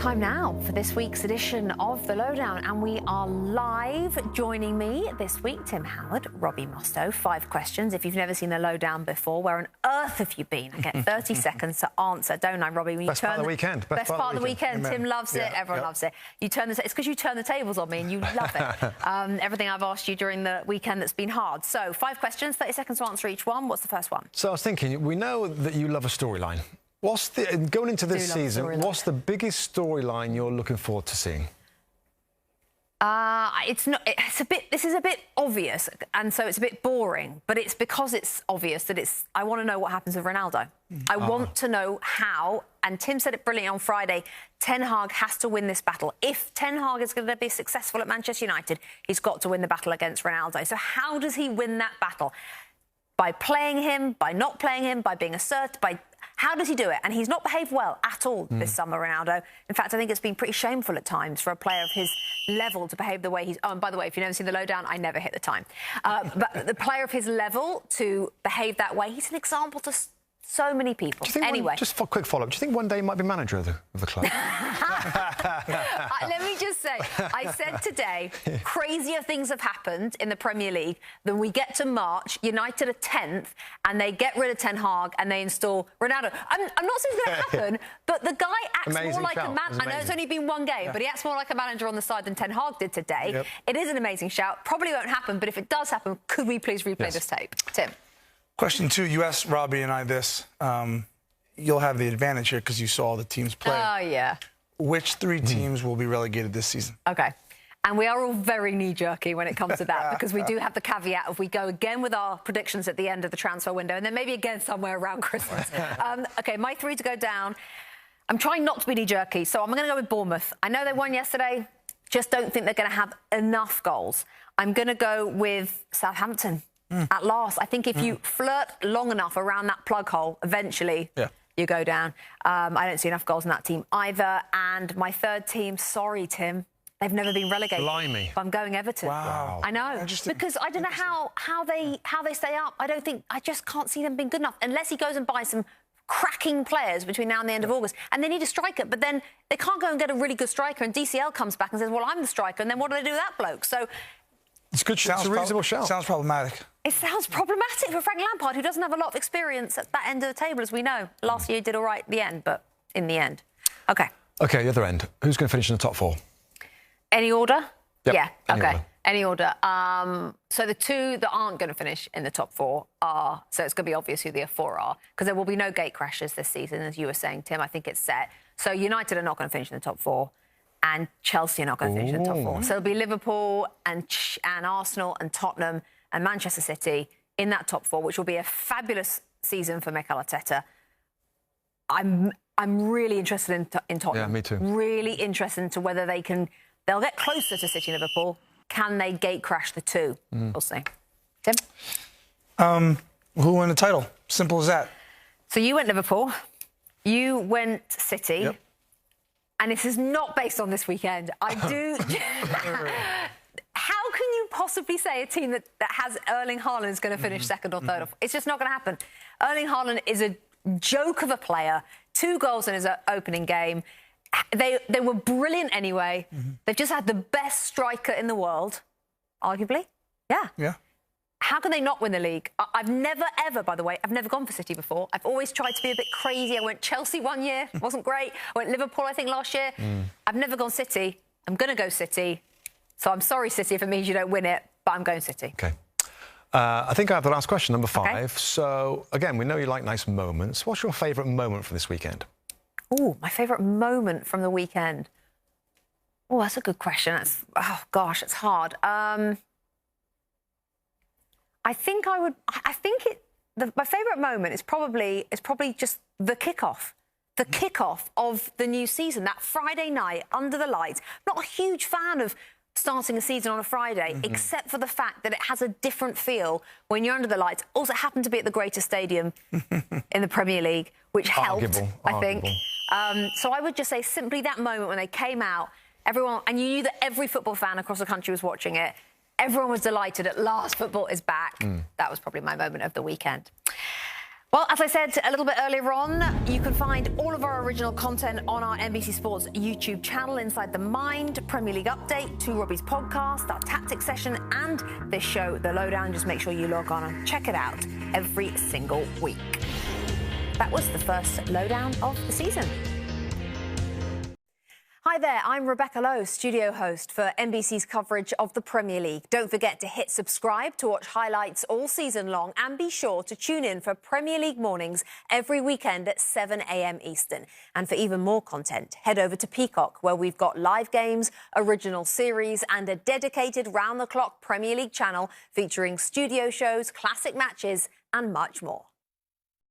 time now for this week's edition of The Lowdown, and we are live. Joining me this week, Tim Howard, Robbie Mustoe. 5 questions. If you've never seen The Lowdown before, where on earth have you been? I get 30 seconds to answer, don't I, Robbie? When Best part of the weekend. Best part of the weekend. Tim loves it. Everyone loves it. You turn it's because you turn the tables on me and you love it. Everything I've asked you during the weekend that's been hard. So 5 questions, 30 seconds to answer each one. What's the first one? So I was thinking, we know that you love a storyline. Going into this season, what's the biggest storyline you're looking forward to seeing? This is a bit obvious, and so it's a bit boring, but it's because it's obvious that I want to know what happens with Ronaldo. I want to know how, and Tim said it brilliantly on Friday, Ten Hag has to win this battle. If Ten Hag is going to be successful at Manchester United, he's got to win the battle against Ronaldo. So how does he win that battle? By playing him, by not playing him, by being assertive, how does he do it? And he's not behaved well at all this summer, Ronaldo. In fact, I think it's been pretty shameful at times for a player of his level to behave the way he's... Oh, and by the way, if you've never seen The Lowdown, I never hit the time. But the player of his level to behave that way, he's an example to so many people. Anyway. Just for a quick follow-up, do you think one day he might be manager of the club? Let me just say, I said today, crazier things have happened in the Premier League than we get to March, United are 10th, and they get rid of Ten Hag and they install Ronaldo. I'm not saying it's going to happen, but the guy acts more like a man. I know it's only been one game, but he acts more like a manager on the side than Ten Hag did today. Yep. It is an amazing shout. Probably won't happen, but if it does happen, could we please replay this tape? Tim. Question 2, you asked Robbie and I this. You'll have the advantage here because you saw all the teams play. Oh, yeah. Which 3 teams will be relegated this season? OK. And we are all very kney-jerky when it comes to that because we do have the caveat of we go again with our predictions at the end of the transfer window and then maybe again somewhere around Christmas. OK, my 3 to go down. I'm trying not to be knee-jerky, so I'm going to go with Bournemouth. I know they won yesterday. Just don't think they're going to have enough goals. I'm going to go with Southampton. At last, I think if you flirt long enough around that plug hole, eventually you go down. I don't see enough goals in that team either. And my 3rd team, sorry, Tim, they've never been relegated. Blimey. But I'm going Everton. Wow. I know. Because I don't know how they stay up. I just can't see them being good enough unless he goes and buys some cracking players between now and the end of August. And they need a striker, but then they can't go and get a really good striker. And DCL comes back and says, well, I'm the striker. And then what do they do with that bloke? So it's good. It's a reasonable shout. Sounds problematic. It sounds problematic for Frank Lampard, who doesn't have a lot of experience at that end of the table, as we know. Last year he did all right at the end, but in the end. OK. OK, the other end. Who's going to finish in the top 4? Any order? Yep, yeah, any OK. order. Any order. So the 2 that aren't going to finish in the top 4 are... So it's going to be obvious who the 4 are, because there will be no gate crashes this season, as you were saying, Tim. I think it's set. So United are not going to finish in the top 4. And Chelsea are not going to finish in the top 4. So it'll be Liverpool and Arsenal and Tottenham and Manchester City in that top 4, which will be a fabulous season for Mikel Arteta. I'm really interested in Tottenham. Yeah, me too. Really interested into whether they'll get closer to City and Liverpool. Can they gate crash the 2? We'll see. Tim? Who won the title? Simple as that. So you went Liverpool. You went City. Yep. And this is not based on this weekend. I do... How can you possibly say a team that has Erling Haaland is going to finish 2nd or 3rd? It's just not going to happen. Erling Haaland is a joke of a player. 2 goals in his opening game. They were brilliant anyway. They've just had the best striker in the world, arguably. Yeah. How can they not win the league? I've never, ever, by the way, I've never gone for City before. I've always tried to be a bit crazy. I went Chelsea one year, wasn't great. I went Liverpool, I think, last year. I've never gone City. I'm going to go City. So I'm sorry, City, if it means you don't win it, but I'm going City. OK. I think I have the last question, number 5. Okay. So, again, we know you like nice moments. What's your favourite moment from this weekend? Oh, my favourite moment from the weekend. Oh, that's a good question. Oh, gosh, it's hard. I think my favourite moment is probably just the kickoff. The kickoff of the new season, that Friday night under the lights. Not a huge fan of starting a season on a Friday, except for the fact that it has a different feel when you're under the lights. Also, it happened to be at the greatest stadium in the Premier League, which helped, I think. So I would just say simply that moment when they came out, everyone, and you knew that every football fan across the country was watching it. Everyone was delighted. At last, football is back. That was probably my moment of the weekend. Well, as I said a little bit earlier on, you can find all of our original content on our NBC Sports YouTube channel, Inside the Mind, Premier League Update, Two Robbies podcast, our tactics session, and this show, The Lowdown. Just make sure you log on and check it out every single week. That was the first Lowdown of the season. Hi there, I'm Rebecca Lowe, studio host for NBC's coverage of the Premier League. Don't forget to hit subscribe to watch highlights all season long, and be sure to tune in for Premier League mornings every weekend at 7 a.m. Eastern. And for even more content, head over to Peacock, where we've got live games, original series, and a dedicated round-the-clock Premier League channel featuring studio shows, classic matches, and much more.